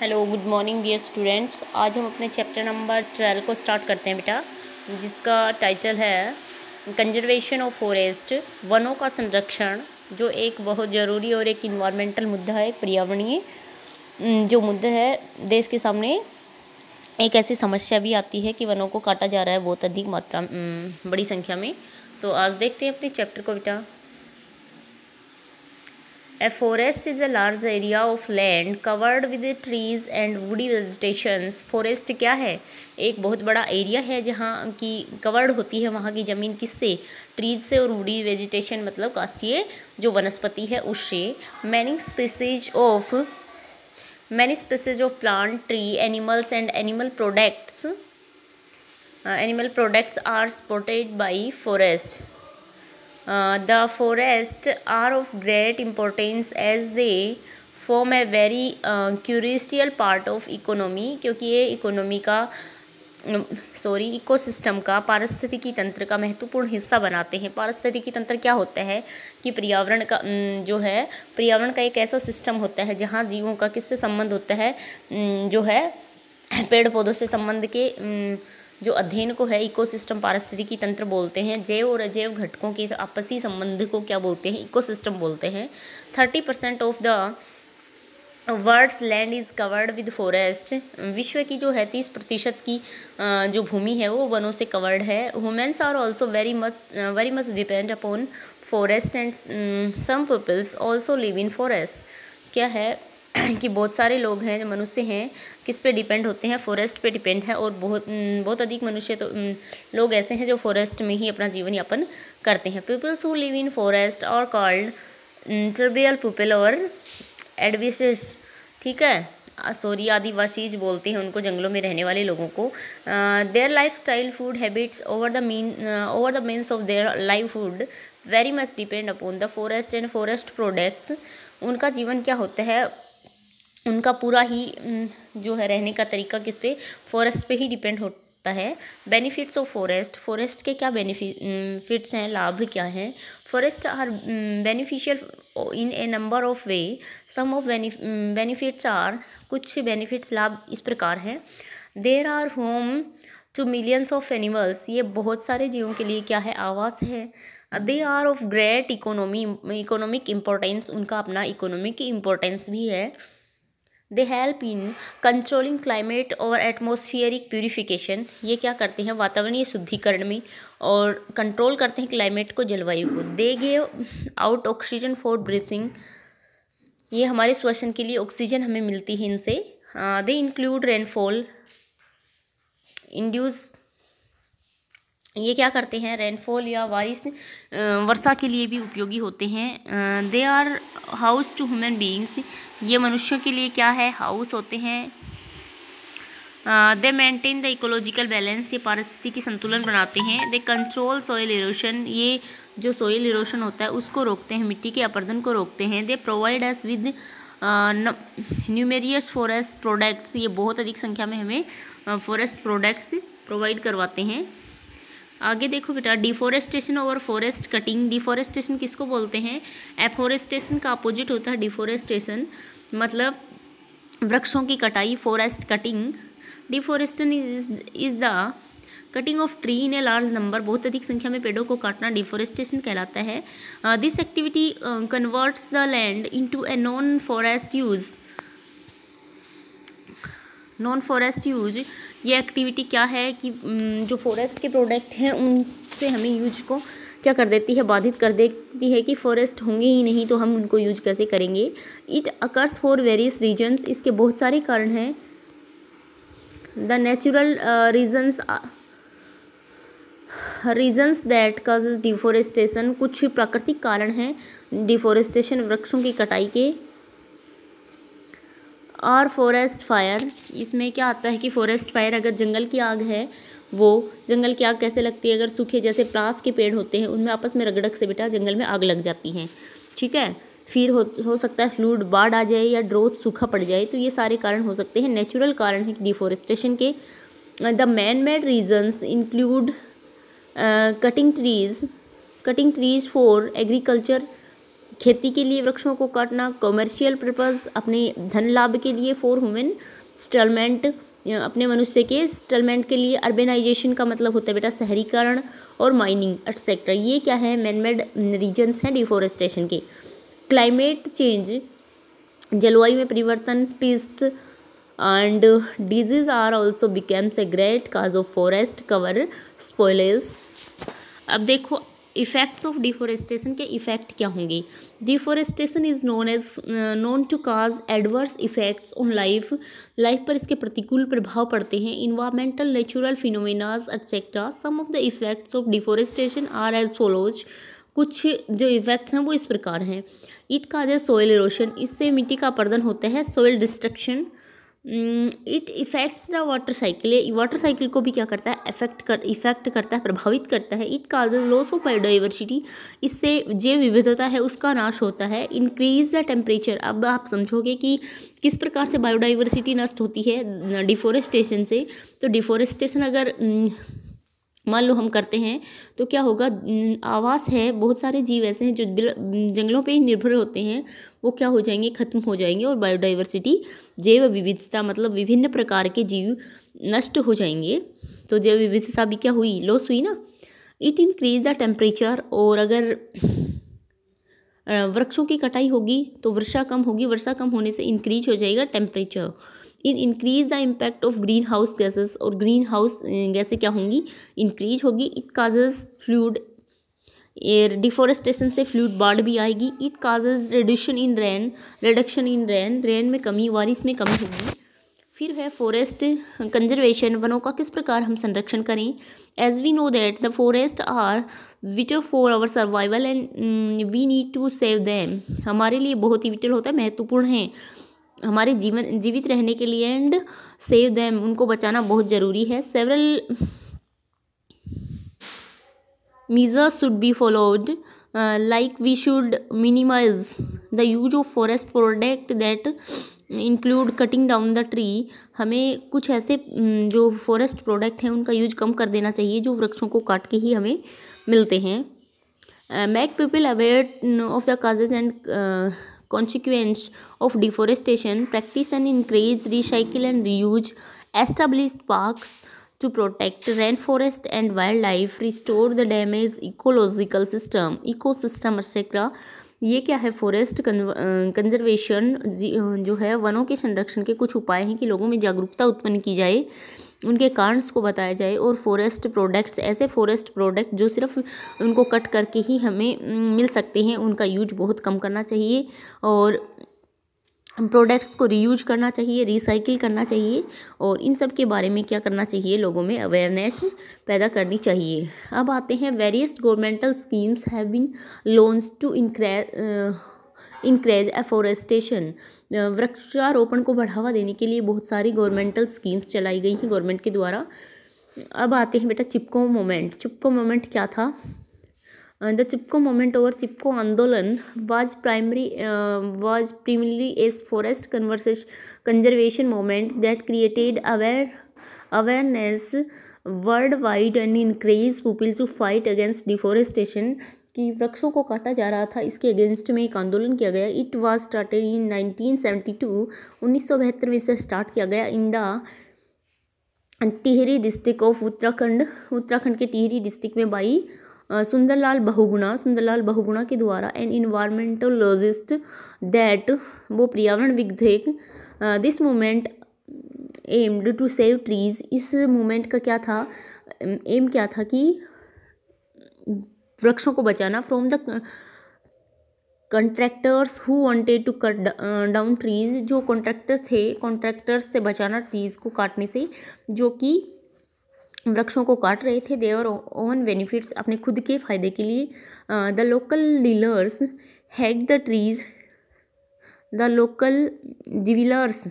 Hello good morning dear students. आज हम अपने चैप्टर नंबर 12 को स्टार्ट करते हैं बेटा, जिसका टाइटल है कंजर्वेशन ऑफ फॉरेस्ट, वनों का संरक्षण, जो एक बहुत ज़रूरी और एक इन्वायरमेंटल मुद्दा है, एक पर्यावरणीय जो मुद्दा है। देश के सामने एक ऐसी समस्या भी आती है कि वनों को काटा जा रहा है बहुत अधिक मात्रा बड़ी संख्या में। तो आज देखते हैं अपने चैप्टर को बेटा। A forest is a large area of land covered with trees and woody vegetations. Forest क्या है? एक बहुत बड़ा एरिया है जहाँ की कवर्ड होती है वहाँ की ज़मीन किससे? ट्रीज से, और वुडी वेजिटेशन मतलब काष्ठीय जो वनस्पति है उससे। Many species of plant, tree, animals and animal products are supported by forest. The forests are of great importance as they form a very crucial part of economy, क्योंकि ये ecosystem का, पारिस्थितिकी तंत्र का महत्वपूर्ण हिस्सा बनाते हैं। पारिस्थितिकी तंत्र क्या होता है कि पर्यावरण का जो है, पर्यावरण का एक ऐसा सिस्टम होता है जहाँ जीवों का किससे संबंध होता है, जो है पेड़ पौधों से संबंध के जो अध्ययन को है इकोसिस्टम पारिस्थितिकी तंत्र बोलते हैं। जैव और अजैव घटकों के आपसी संबंध को क्या बोलते हैं? इकोसिस्टम बोलते हैं। 30% of the world's land is covered with forest. विश्व की जो है 30% की जो भूमि है वो वनों से कवर्ड है। Humans are also very much depend upon forest and some peoples also live in forest. क्या है कि बहुत सारे लोग हैं, जो मनुष्य हैं, किस पे डिपेंड होते हैं? फॉरेस्ट पे डिपेंड है। और बहुत अधिक मनुष्य तो लोग ऐसे हैं जो फॉरेस्ट में ही अपना जीवन यापन करते हैं। Peoples who live in forest और called tribal people or adivasis, ठीक है, आदिवासीज बोलते हैं उनको, जंगलों में रहने वाले लोगों को। Their life style, food habits over the means of their livelihood very much depend upon the forest and forest products. उनका जीवन क्या होता है, उनका पूरा ही जो है रहने का तरीका किस पे? फॉरेस्ट पे ही डिपेंड होता है। बेनिफिट्स ऑफ फॉरेस्ट, फॉरेस्ट के क्या बेनिफिट्स हैं, लाभ क्या हैं? Forest are beneficial in a number of way. Some of benefits are, कुछ बेनिफिट्स लाभ इस प्रकार हैं। There are home to millions of animals, ये बहुत सारे जीवों के लिए क्या है? आवास है। They are of great economic importance, उनका अपना इकोनॉमिक इम्पोर्टेंस भी है। They help in controlling climate और एटमॉस्फेरिक प्यूरिफिकेशन, ये क्या करते हैं? वातावरणीय शुद्धिकरण में और कंट्रोल करते हैं क्लाइमेट को, जलवायु को। They give out oxygen for breathing, ये हमारे श्वसन के लिए ऑक्सीजन हमें मिलती है इनसे। दे इंक्लूड रेनफॉल इंड्यूस, ये क्या करते हैं? रेनफॉल या वर्षा के लिए भी उपयोगी होते हैं। They are house to human beings, ये मनुष्यों के लिए क्या है? हाउस होते हैं। They maintain the ecological balance, ये पारिस्थितिकी संतुलन बनाते हैं। दे कंट्रोल सॉइल इरोशन, ये जो सॉइल इरोशन होता है उसको रोकते हैं, मिट्टी के अपरदन को रोकते हैं। They provide us with numerous forest products, ये बहुत अधिक संख्या में हमें फॉरेस्ट प्रोडक्ट्स प्रोवाइड करवाते हैं। आगे देखो बेटा, डिफोरेस्टेशन और फॉरेस्ट कटिंग। डिफोरेस्टेशन किसको बोलते हैं? एफोरेस्टेशन का अपोजिट होता है डिफोरेस्टेशन, मतलब वृक्षों की कटाई। Forest cutting, deforestation is the cutting of tree in a large number, बहुत अधिक संख्या में पेड़ों को काटना डिफोरेस्टेशन कहलाता है। This activity converts the land into a non forest use. ये एक्टिविटी क्या है कि जो फॉरेस्ट के प्रोडक्ट हैं उनसे हमें यूज को क्या कर देती है? बाधित कर देती है कि फॉरेस्ट होंगे ही नहीं तो हम उनको यूज कैसे करेंगे। It occurs for various reasons, इसके बहुत सारे कारण हैं। The natural reasons that causes deforestation, कुछ प्राकृतिक कारण हैं डिफोरेस्टेशन, वृक्षों की कटाई के। और फॉरेस्ट फायर, इसमें क्या आता है कि फॉरेस्ट फायर, अगर जंगल की आग है, वो जंगल की आग कैसे लगती है? अगर सूखे जैसे प्लास के पेड़ होते हैं उनमें आपस में रगड़क से बेटा जंगल में आग लग जाती है, ठीक है। फिर हो सकता है फ्लूड, बाढ़ आ जाए या ड्रोथ, सूखा पड़ जाए, तो ये सारे कारण हो सकते हैं, नेचुरल कारण है डिफोरेस्टेशन के। The man made reasons include cutting trees for agriculture, खेती के लिए वृक्षों को काटना, कॉमर्शियल पर्पस अपने धन लाभ के लिए, फॉर ह्यूमन सेटलमेंट अपने मनुष्य के सेटलमेंट के लिए, अर्बेनाइजेशन का मतलब होता है बेटा शहरीकरण, और माइनिंग एटसेट्रा। ये क्या है, मैनमेड रीजन्स हैं डिफोरेस्टेशन के। क्लाइमेट चेंज जलवायु में परिवर्तन, pest and disease are also becomes a great cause of forest cover spoilage. अब देखो इफेक्ट्स ऑफ डिफोरेस्टेशन के इफेक्ट क्या होंगे। Deforestation is known to cause adverse effects on life पर इसके प्रतिकूल प्रभाव पड़ते हैं। Environmental natural phenomenas etcetera. Some of the effects of deforestation are as follows. कुछ जो इफेक्ट्स हैं वो इस प्रकार हैं। इट काजेज सॉइल इरोशन, इससे मिट्टी का अपरदन होता है। Soil destruction, it effects the water cycle, ये वाटर साइकिल को भी क्या करता है, इफेक्ट करता है, प्रभावित करता है। It causes loss of biodiversity, इससे जैव विविधता है उसका नाश होता है। इंक्रीज द टेम्परेचर, अब आप समझोगे कि किस प्रकार से बायोडाइवर्सिटी नष्ट होती है डिफोरेस्टेशन से। तो डिफोरेस्टेशन अगर मान लो हम करते हैं तो क्या होगा, आवास है, बहुत सारे जीव ऐसे हैं जो जंगलों पे ही निर्भर होते हैं, वो क्या हो जाएंगे, खत्म हो जाएंगे, और बायोडाइवर्सिटी जैव विविधता मतलब विभिन्न प्रकार के जीव नष्ट हो जाएंगे। तो जैव विविधता भी क्या हुई, लॉस हुई ना। इट इंक्रीज द टेम्परेचर, और अगर वृक्षों की कटाई होगी तो वर्षा कम होगी, वर्षा कम होने से इंक्रीज हो जाएगा temperature. Increase the impact of green house gases, और ग्रीन हाउस गैसें क्या होंगी, इंक्रीज होगी। It causes fluid, air deforestation से फ्लूड बाढ़ भी आएगी। It causes reduction in rain, rain में कमी, बारिश में कमी होगी। फिर है फॉरेस्ट कंजर्वेशन, वनों का किस प्रकार हम संरक्षण करें। As we know that the forest are vital for our survival and we need to save them, हमारे लिए बहुत ही विटल होता है, महत्वपूर्ण है हमारे जीवित रहने के लिए। एंड सेव दैम, उनको बचाना बहुत ज़रूरी है। Several measures should be followed, like we should minimize the use of forest product that include cutting down the tree। हमें कुछ ऐसे जो फॉरेस्ट प्रोडक्ट हैं उनका यूज कम कर देना चाहिए जो वृक्षों को काट के ही हमें मिलते हैं। Make people aware of the causes and consequence of deforestation, practice and encourage recycle and reuse, establish parks to protect rainforest and wildlife, restore the damaged ecosystem etc। ये क्या है, फॉरेस्ट कंजर्वेशन जो है वनों के संरक्षण के कुछ उपाय हैं कि लोगों में जागरूकता उत्पन्न की जाए, उनके कारणों को बताया जाए, और फॉरेस्ट प्रोडक्ट्स, ऐसे फॉरेस्ट प्रोडक्ट जो सिर्फ उनको कट करके ही हमें मिल सकते हैं, उनका यूज बहुत कम करना चाहिए, और प्रोडक्ट्स को रीयूज करना चाहिए, रिसाइकिल करना चाहिए, और इन सब के बारे में क्या करना चाहिए, लोगों में अवेयरनेस पैदा करनी चाहिए। अब आते हैं various governmental schemes have been launched to increase afforestation, वृक्षारोपण को बढ़ावा देने के लिए बहुत सारी गवर्नमेंटल स्कीम्स चलाई गई हैं गवर्नमेंट के द्वारा। अब आते हैं बेटा चिपको मोमेंट। चिपको मोमेंट क्या था, द चिपको मोमेंट और चिपको आंदोलन was primarily a forest conservation movement that created awareness worldwide and encouraged people to fight against deforestation। कि वृक्षों को काटा जा रहा था, इसके अगेंस्ट में एक आंदोलन किया गया। इट वाज स्टार्टेड इन 1972, 1972 में इसे स्टार्ट किया गया in the Tehri district of Uttarakhand के टिहरी डिस्ट्रिक्ट में बाई सुंदरलाल बहुगुणा के द्वारा। एन इन्वायरमेंटोलॉजिस्ट दैट, वो पर्यावरण विज्ञक। This movement aimed to save trees, इस मूवमेंट का क्या था, एम क्या था कि वृक्षों को बचाना। From the contractors who wanted to cut down trees, जो कॉन्ट्रैक्टर्स थे, कॉन्ट्रैक्टर्स से बचाना ट्रीज को काटने से, जो कि वृक्षों को काट रहे थे। देवर ओन बेनिफिट्स, अपने खुद के फायदे के लिए। The local dealers had the trees, the local dwellers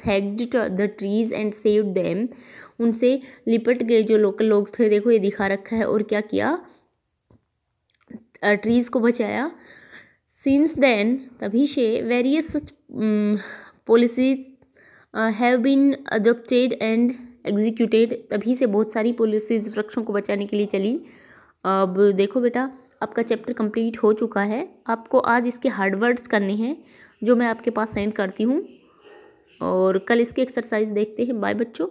hugged the trees and saved them, उनसे लिपट गए जो लोकल लोग थे, देखो ये दिखा रखा है, और क्या किया, ट्रीज को बचाया। सिंस देन, तभी से various such policies have been adopted and executed, तभी से बहुत सारी पॉलिसीज वृक्षों को बचाने के लिए चली। अब देखो बेटा, आपका चैप्टर कंप्लीट हो चुका है। आपको आज इसके हार्ड वर्ड्स करने हैं जो मैं आपके पास सेंड करती हूँ, और कल इसकी एक्सरसाइज देखते हैं। बाय बच्चों।